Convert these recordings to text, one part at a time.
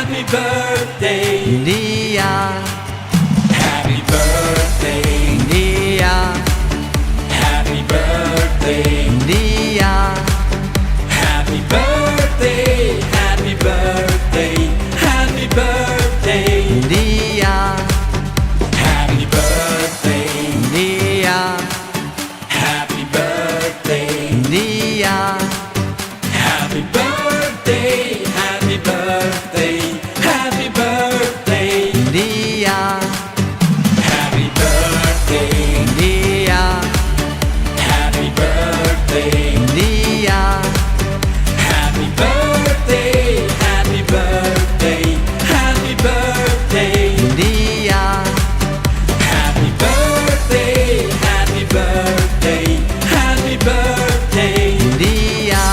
Happy birthday, Nia. happy birthday, Nia. happy birthday, Nia. happy birthday, happy birthday, happy birthday, Nia. happy birthday, Nia. happy birthday, Nia. happy birthday, happy birthday, happy birthday, Nia. happy birthday, Nia. happy birthday, Nia. happy birthday, happy birthday, happy birthday, Nia. happy birthday, happy birthday, happy birthday. Nia.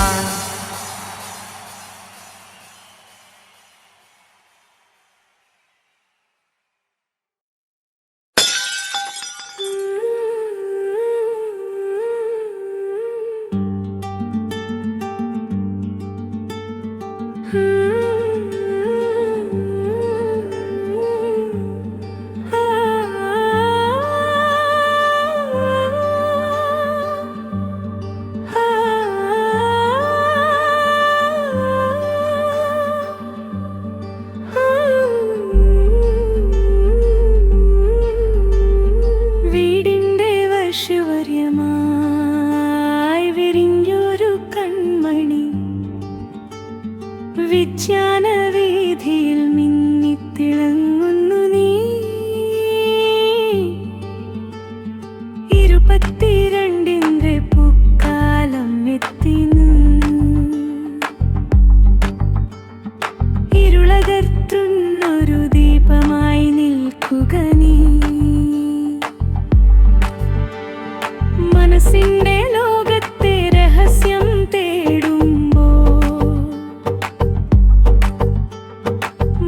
വീടിന്റെ വശ്യവര്യമായി വിരിഞ്ഞൊരു കൺമണി വിജ്ഞാനവീഥിയിൽ മിന്നിത്തിളങ്ങുന്നു നീ. 22 പൂക്കാലം എത്തി ഇരുളകർത്തുന്നൊരു ദീപമായി നിൽക്കുക നീ. മനസ്സിന്റെ ലോകത്തെ രഹസ്യം തേടുമ്പോൾ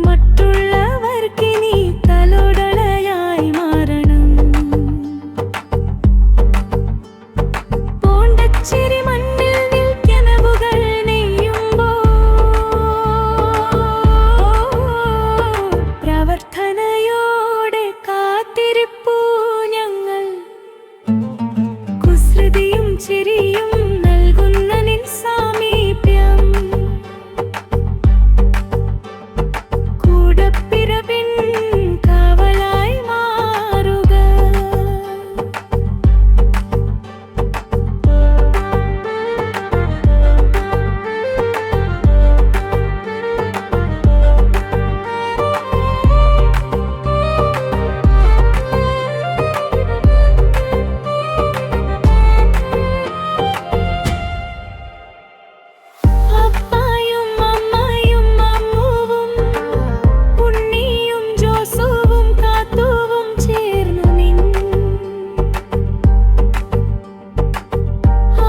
മറ്റുള്ളവർക്ക് നീ തലോടളയായി മാറണം. പോണ്ടച്ചിരി മണ്ണിൽ നിൽക്കനവുകൾ നെയ്യുമ്പോൾ പ്രാർത്ഥനയോടെ കാത്തിരിപ്പൂ ഞങ്ങൾ. കുസൃതിയും ചിരിയും നൽകുന്ന നിൻ സാമീപ്യം കൂടപ്പിറവിൻ കാവലായി മാറുക. അപ്പായും അമ്മായും അമ്മുവും ഉണ്ണിയും ജോസുവും കാത്തുവും ചേർന്നു നിൻ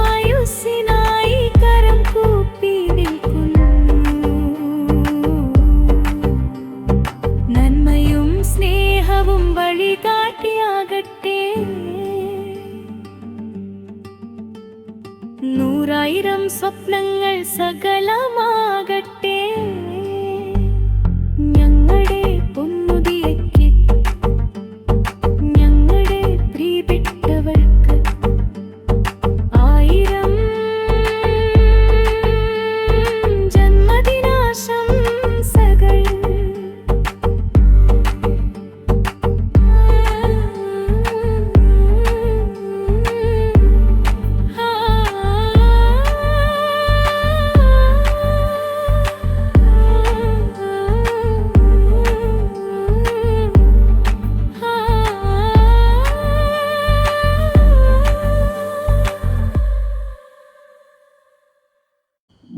ആയുസ്സിനായി കരം കൂപ്പി നിൽക്കുന്നു. നന്മയും സ്നേഹവും വഴികാട്ടിയാകട്ടെ. 100,000 സ്വപ്നങ്ങൾ സകലമാകട്ടെ. ഞങ്ങളുടെ പൊന്നുതിയയ്ക്ക് ഞങ്ങളുടെ പ്രിയപ്പെട്ടവർക്ക് 1000 ജന്മദിനാശംസകൾ.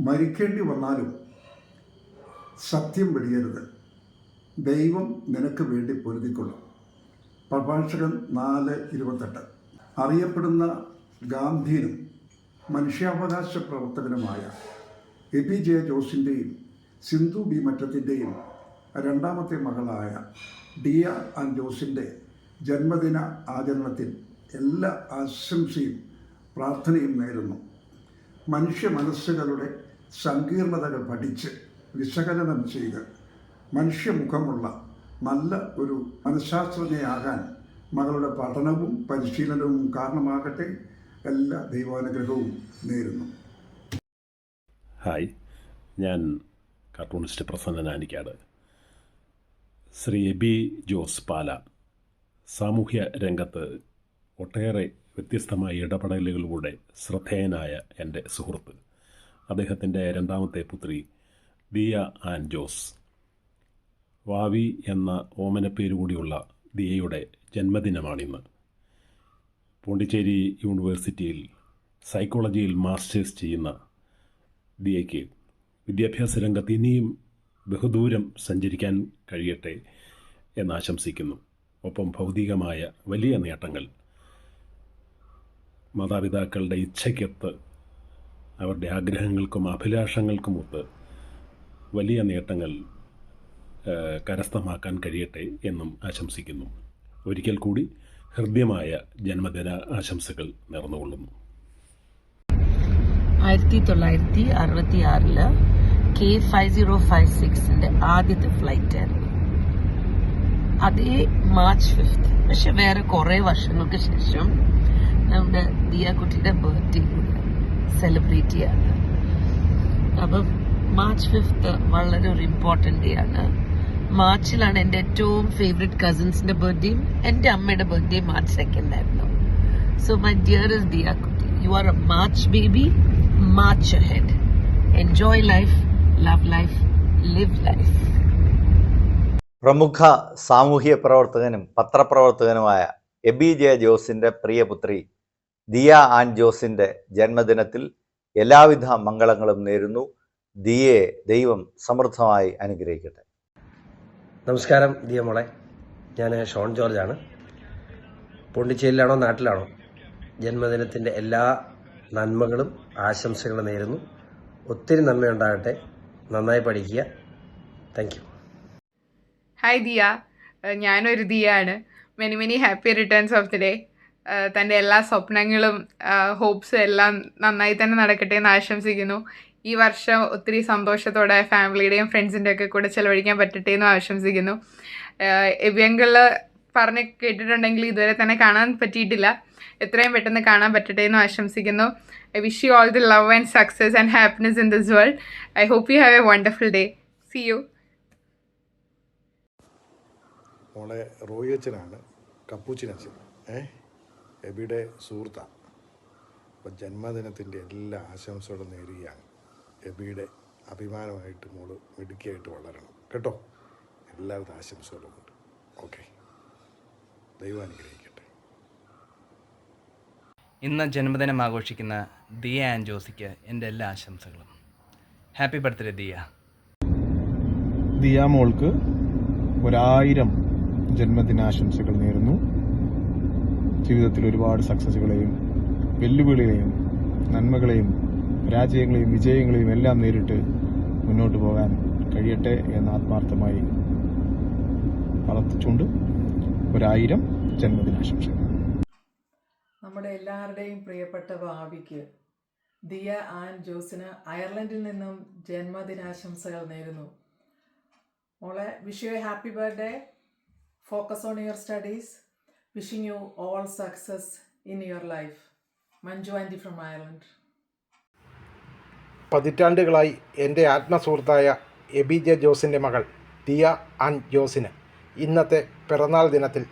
മരിക്കേണ്ടി വന്നാലും സത്യം വെടിയരുത്, ദൈവം നിനക്ക് വേണ്ടി പൊരുതിക്കൊള്ളും. പ്രഭാഷകൻ 4:28. അറിയപ്പെടുന്ന ഗാന്ധിയനും മനുഷ്യാവകാശ പ്രവർത്തകനുമായ എബി ജെ ജോസിൻ്റെയും സിന്ധു ബി മറ്റത്തിൻ്റെയും രണ്ടാമത്തെ മകളായ ഡിയ ആൻ ജോസിൻ്റെ ജന്മദിന ആചരണത്തിൽ എല്ലാ ആശംസയും പ്രാർത്ഥനയും നേരുന്നു. മനുഷ്യ മനസ്സുകളുടെ സങ്കീർണതകൾ പഠിച്ച് വിശകലനം ചെയ്ത് മനുഷ്യമുഖമുള്ള നല്ല ഒരു മനഃശാസ്ത്രജ്ഞയാകാൻ മകളുടെ പഠനവും പരിശീലനവും കാരണമാകട്ടെ. എല്ലാ ദൈവാനുഗ്രഹവും നേരുന്നു. ഹായ്, ഞാൻ കാർട്ടൂണിസ്റ്റ് പ്രസന്നൻ ആനിക്കാട്. ശ്രീ എബി ജോസ് പാല സാമൂഹ്യ രംഗത്ത് ഒട്ടേറെ വ്യത്യസ്തമായ ഇടപെടലുകളിലൂടെ ശ്രദ്ധേയനായ എൻ്റെ സുഹൃത്ത്. അദ്ദേഹത്തിൻ്റെ രണ്ടാമത്തെ പുത്രി ദിയ ആൻ ജോസ്, വാവി എന്ന ഓമനപ്പേരു കൂടിയുള്ള ദിയയുടെ ജന്മദിനമാണിന്ന്. പോണ്ടിച്ചേരി യൂണിവേഴ്സിറ്റിയിൽ സൈക്കോളജിയിൽ മാസ്റ്റേഴ്സ് ചെയ്യുന്ന ദിയയ്ക്ക് വിദ്യാഭ്യാസ രംഗത്ത് ഇനിയും ബഹുദൂരം സഞ്ചരിക്കാൻ കഴിയട്ടെ എന്നാശംസിക്കുന്നു. ഒപ്പം ഭൗതികമായ വലിയ നേട്ടങ്ങൾ, മാതാപിതാക്കളുടെ ഇച്ഛയ്ക്കൊത്ത് അവരുടെ ആഗ്രഹങ്ങൾക്കും അഭിലാഷങ്ങൾക്കുമൊത്ത് വലിയ നേട്ടങ്ങൾ കരസ്ഥമാക്കാൻ കഴിയട്ടെ എന്നും ആശംസിക്കുന്നു. ഒരിക്കൽ കൂടി ഹൃദ്യമായ ജന്മദിന ആശംസകൾ നേർന്നുകൊള്ളുന്നു. 1966 K5056 ആദ്യത്തെ ഫ്ലൈറ്റായിരുന്നു. അതേ March 5th. പക്ഷെ വേറെ കുറേ വർഷങ്ങൾക്ക് ശേഷം നമ്മുടെ ദിയ കുട്ടിയുടെ ബർത്ത്ഡേ കൂടെ സെലിബ്രേറ്റ് ചെയ്യാണ്. അപ്പം March 5th വളരെ ഒരു ഇമ്പോർട്ടൻ്റ് ഡേ ആണ്. മാർച്ചിലാണ് എൻ്റെ ഏറ്റവും ഫേവറേറ്റ് കസിൻസിൻ്റെ ബർത്ത്ഡേയും എൻ്റെ അമ്മയുടെ ബർത്ത്ഡേ March 2nd ആയിരുന്നു. സോ മൈ ഡിയറസ്റ്റ് ദിയ കുട്ടി, you are A March baby. March ahead. Enjoy life, love life, live life. പ്രമുഖ സാമൂഹ്യ പ്രവർത്തകനും പത്രപ്രവർത്തകനുമായ എബി ജെ ജോസിൻ്റെ പ്രിയപുത്രി ദിയ ആൻ ജോസിൻ്റെ ജന്മദിനത്തിൽ എല്ലാവിധ മംഗളങ്ങളും നേരുന്നു. ദിയയെ ദൈവം സമൃദ്ധമായി അനുഗ്രഹിക്കട്ടെ. നമസ്കാരം ദിയ മോളെ, ഞാൻ ഷോൺ ജോർജാണ്. പോണ്ടിച്ചേരിയിലാണോ നാട്ടിലാണോ? ജന്മദിനത്തിൻ്റെ എല്ലാ നന്മകളും ആശംസകളും നേരുന്നു. ഒത്തിരി നന്മയുണ്ടാകട്ടെ. നന്നായി പഠിക്കുക. Thank you. ഹായ് ദിയ, ഞാനൊരു ദിയ ആണ്. Many happy returns of the day. തൻ്റെ എല്ലാ സ്വപ്നങ്ങളും ഹോപ്സും എല്ലാം നന്നായി തന്നെ നടക്കട്ടെ എന്ന് ആശംസിക്കുന്നു. ഈ വർഷം ഒത്തിരി സന്തോഷത്തോടെ ഫാമിലിയുടെയും ഫ്രണ്ട്സിൻ്റെ ഒക്കെ കൂടെ ചിലവഴിക്കാൻ പറ്റട്ടെ എന്നും ആശംസിക്കുന്നു. എബിയങ്കളിൽ പറഞ്ഞ് കേട്ടിട്ടുണ്ടെങ്കിൽ ഇതുവരെ തന്നെ കാണാൻ പറ്റിയിട്ടില്ല. എത്രയും പെട്ടെന്ന് കാണാൻ പറ്റട്ടെ എന്നും ആശംസിക്കുന്നു. I wish you all the love and success and happiness in this world. I hope you have a wonderful day. See you. മോളെ റോയി അച്ഛനാണ്, കപ്പൂച്ചിൻ അച്ഛൻ, എബിയുടെ സുഹൃത്താണ്. അപ്പം ജന്മദിനത്തിൻ്റെ എല്ലാ ആശംസകളും നേരുകയാണ്. എബിയുടെ അഭിമാനമായിട്ട് മോള് മിടുക്കിയായിട്ട് വളരണം കേട്ടോ. എല്ലാവിധ ആശംസകളും ഉണ്ട്. ഓക്കെ, ദൈവം അനുഗ്രഹിക്കട്ടെ. ഇന്ന് ജന്മദിനം ആഘോഷിക്കുന്ന ദിയ ആൻ ജോസിക്ക് എൻ്റെ എല്ലാ ആശംസകളും. Happy birthday Diya. ദിയ മോൾക്ക് 1000 ജന്മദിനാശംസകൾ നേരുന്നു. ജീവിതത്തിൽ ഒരുപാട് സക്സസ്സുകളെയും വെല്ലുവിളികളെയും നന്മകളെയും പരാജയങ്ങളെയും വിജയങ്ങളെയും എല്ലാം നേരിട്ട് മുന്നോട്ട് പോകാൻ കഴിയട്ടെ എന്ന് ആത്മാർത്ഥമായി പ്രാർത്ഥിച്ചുകൊണ്ട് 1000 ജന്മദിനാശംസകൾ. നമ്മുടെ എല്ലാവരുടെയും പ്രിയപ്പെട്ട ഭാവിക്ക് ദിയ ആൻ ജോസിന് അയർലൻഡിൽ നിന്നും ജന്മദിനാശംസകൾ നേരുന്നു. മോളെ, wish you a happy birthday. Focus on your studies. Wishing you all success in your life. Manju aunty from Ireland. പതിറ്റാണ്ടുകളായി എൻ്റെ ആത്മസുഹൃത്തായ എബി ജെ ജോസിൻ്റെ മകൾ ദിയ ആൻ ജോസിന് ഇന്നത്തെ പിറന്നാൾ ദിനത്തിൽ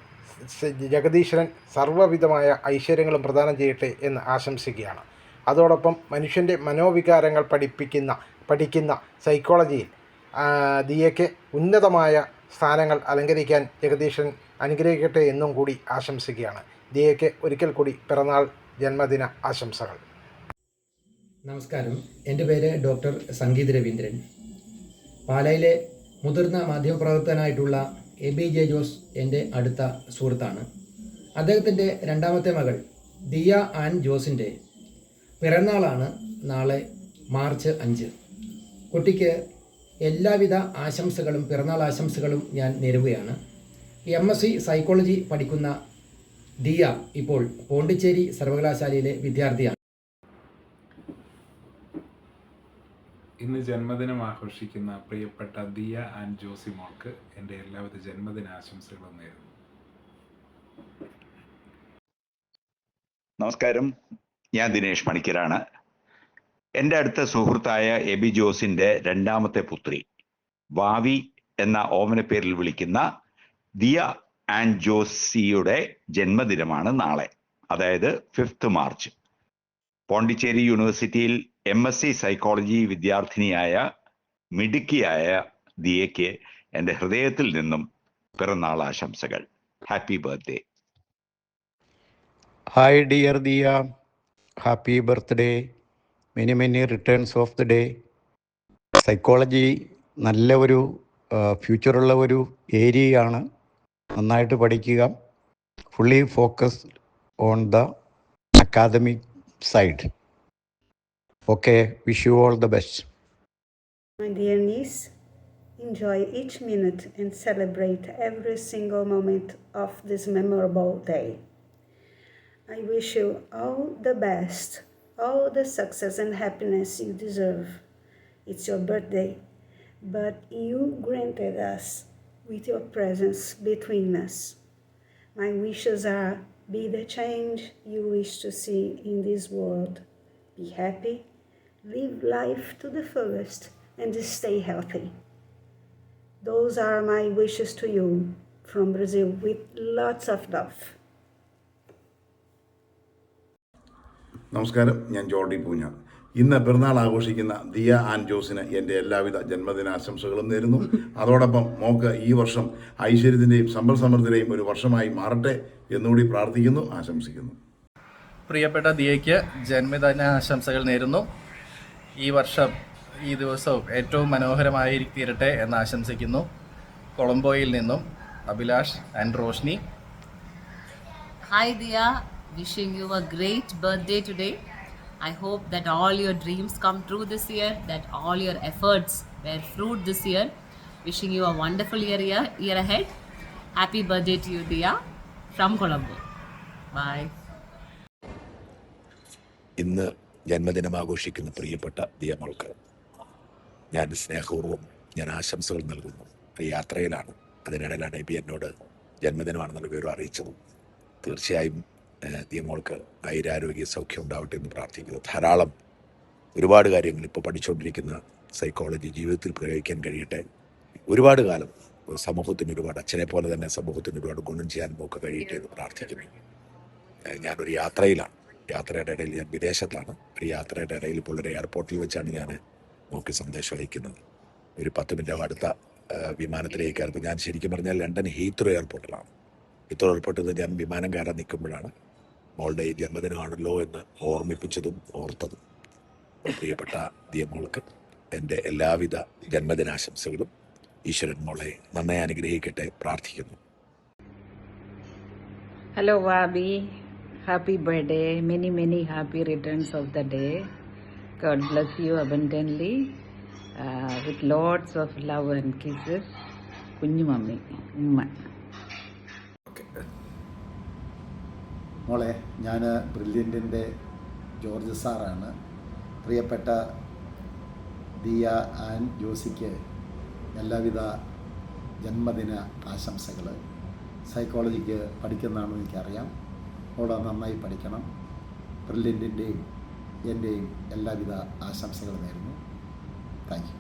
ജഗദീശ്വരൻ സർവ്വവിധമായ ഐശ്വര്യങ്ങളും പ്രദാനം ചെയ്യട്ടെ എന്ന് ആശംസിക്കുകയാണ്. അതോടൊപ്പം മനുഷ്യൻ്റെ മനോവികാരങ്ങൾ പഠിക്കുന്ന സൈക്കോളജിയിൽ ദിയയ്ക്ക് ഉന്നതമായ സ്ഥാനങ്ങൾ അലങ്കരിക്കാൻ ജഗദീശ്വരൻ അനുഗ്രഹിക്കട്ടെ എന്നും കൂടി ആശംസിക്കുകയാണ്. ദിയയ്ക്ക് ഒരിക്കൽ കൂടി പിറന്നാൾ ജന്മദിന ആശംസകൾ. നമസ്കാരം, എൻ്റെ പേര് ഡോക്ടർ സംഗീത് രവീന്ദ്രൻ. പാലയിലെ മുതിർന്ന മാധ്യമപ്രവർത്തകനായിട്ടുള്ള എബി ജെ ജോസ് എൻ്റെ അടുത്ത സുഹൃത്താണ്. അദ്ദേഹത്തിൻ്റെ രണ്ടാമത്തെ മകൾ ദിയ ആൻ ജോസിൻ്റെ പിറന്നാളാണ് നാളെ മാർച്ച് 5. കുട്ടിക്ക് എല്ലാവിധ ആശംസകളും പിറന്നാൾ ആശംസകളും ഞാൻ നേരുകയാണ്. MSc സൈക്കോളജി പഠിക്കുന്ന ദിയ ഇപ്പോൾ പോണ്ടിച്ചേരി സർവകലാശാലയിലെ വിദ്യാർത്ഥിയാണ്. ഇന്ന് ജന്മദിനം ആഘോഷിക്കുന്ന പ്രിയപ്പെട്ട ദിയ ആൻഡ് ജോസി മോൾക്ക് എൻ്റെ എല്ലാവിധ ജന്മദിനാശംസകളും നേരുന്നു. നമസ്കാരം, ഞാൻ ദിനേഷ് പണിക്കരാണ്. എൻ്റെ അടുത്ത സുഹൃത്തായ എബി ജോസിൻ്റെ രണ്ടാമത്തെ പുത്രി വാവി എന്ന ഓമന പേരിൽ വിളിക്കുന്ന ദിയ ആൻഡ് ജോസിയുടെ ജന്മദിനമാണ് നാളെ, അതായത് 5 മാർച്ച്. പോണ്ടിച്ചേരി യൂണിവേഴ്സിറ്റിയിൽ MSc സൈക്കോളജി വിദ്യാർത്ഥിനിയായ മിടുക്കിയായ ദിയയ്ക്ക് എൻ്റെ ഹൃദയത്തിൽ നിന്നും പിറന്നാൾ ആശംസകൾ. Happy birthday. Hi dear Diya, happy birthday, many many returns of the day. Psychology നല്ല ഒരു ഫ്യൂച്ചറുള്ള ഒരു ഏരിയയാണ്. നന്നായിട്ട് പഠിക്കുക. Fully focused on the academic side. Okay, wish you all the best. My dear niece, enjoy each minute and celebrate every single moment of this memorable day. I wish you all the best, all the success and happiness you deserve. It's your birthday, but you granted us with your presence between us. My wishes are, be the change you wish to see in this world. Be happy, live life to the fullest, and stay healthy. Those are my wishes to you from Brazil with lots of love. നമസ്കാരം, ഞാൻ Jordi പൂഞ്ഞ. ഇന്ന് പിറന്നാൾ ആഘോഷിക്കുന്ന Diya and ജോസിന് എൻ്റെ എല്ലാവിധ ജന്മദിനാശംസകളും നേരുന്നു. അതോടൊപ്പം mock ഈ വർഷം ഐശ്വര്യത്തിൻ്റെയും സമ്പൽ സമൃദ്ധിയുടെയും ഒരു വർഷമായി മാറട്ടെ എന്നുകൂടി പ്രാർത്ഥിക്കുന്നു, ആശംസിക്കുന്നു. പ്രിയപ്പെട്ട ദിയയ്ക്ക് ജന്മദിനാശംസകൾ നേരുന്നു. ഈ വർഷം ഈ ദിവസവും ഏറ്റവും മനോഹരമായി തീരട്ടെ എന്ന് ആശംസിക്കുന്നു. കൊളംബോയിൽ നിന്നും Abhilash and Roshni. Hi Diya, wishing you a great birthday today. I hope that all your dreams come true this year, that all your efforts bear fruit this year. Wishing you a wonderful year ahead. Happy birthday to you, Diya, from Colombo. Bye. ഇന്ന് ജന്മദിനം ആഘോഷിക്കുന്ന പ്രിയപ്പെട്ട ദിയ മോൾക്ക് ഞാൻ സ്നേഹപൂർവ്വം ആശംസകൾ നൽകുന്നു. യാത്രയിലാണ്, അതിനിടയിലാണ് എബി എന്നോട് ജന്മദിനമാണെന്നുള്ള വിവരം അറിയിച്ചതും. തീർച്ചയായും ദിയ മോൾക്ക് ആയുരാരോഗ്യ സൗഖ്യം ഉണ്ടാവട്ടെ എന്ന് പ്രാർത്ഥിക്കുന്നു. ധാരാളം ഒരുപാട് കാര്യങ്ങൾ ഇപ്പോൾ പഠിച്ചുകൊണ്ടിരിക്കുന്ന സൈക്കോളജി ജീവിതത്തിൽ പ്രയോഗിക്കാൻ കഴിയട്ടെ. ഒരുപാട് കാലം സമൂഹത്തിന് ഒരുപാട്, അച്ഛനെ പോലെ തന്നെ സമൂഹത്തിന് ഒരുപാട് ഗുണം ചെയ്യാൻ മോക്ക് കഴിയട്ടെ എന്ന് പ്രാർത്ഥിക്കുന്നു. ഞാനൊരു യാത്രയിലാണ്. യാത്രയുടെ ഇടയിൽ ഞാൻ വിദേശത്താണ്. ഒരു യാത്രയുടെ ഇടയിൽ ഇപ്പോൾ ഒരു എയർപോർട്ടിൽ വെച്ചാണ് ഞാൻ മോക്ക് സന്ദേശം അയക്കുന്നത്. ഒരു 10 മിനിറ്റ് അടുത്ത വിമാനത്തിലേക്ക്. ഞാൻ ശരിക്കും പറഞ്ഞാൽ ലണ്ടൻ ഹീത്രോ എയർപോർട്ടിലാണ്. ഹീത്രോ എയർപോർട്ടിൽ നിന്ന് ഞാൻ വിമാനം കയറാൻ നിൽക്കുമ്പോഴാണ് മോളുടെ ഈ ജന്മദിനമാണല്ലോ എന്ന് ഓർമ്മിപ്പിച്ചതും ഓർത്തതും. പ്രിയപ്പെട്ട ദിയ മോൾക്ക് എൻ്റെ എല്ലാവിധ ജന്മദിനാശംസകളും. ഈശ്വരൻ മോളെ നന്നായി അനുഗ്രഹിക്കട്ടെ പ്രാർത്ഥിക്കുന്നു. Hello Wabi, happy birthday, many happy returns of the day. God bless you abundantly with lots of love and kisses. കുഞ്ഞു മമ്മി ഉമ്മ. മോളെ, ഞാൻ ബ്രില്യൻറ്റിൻ്റെ ജോർജ് സാറാണ്. പ്രിയപ്പെട്ട ദിയ ആൻഡ് ജോസിക്ക് എല്ലാവിധ ജന്മദിന ആശംസകൾ. സൈക്കോളജിക്ക് പഠിക്കുന്നതാണെന്ന് എനിക്കറിയാം. മോൾ നന്നായി പഠിക്കണം. ബ്രില്യൻറ്റിൻ്റെയും എൻ്റെയും എല്ലാവിധ ആശംസകൾ നേരുന്നു. Thank you.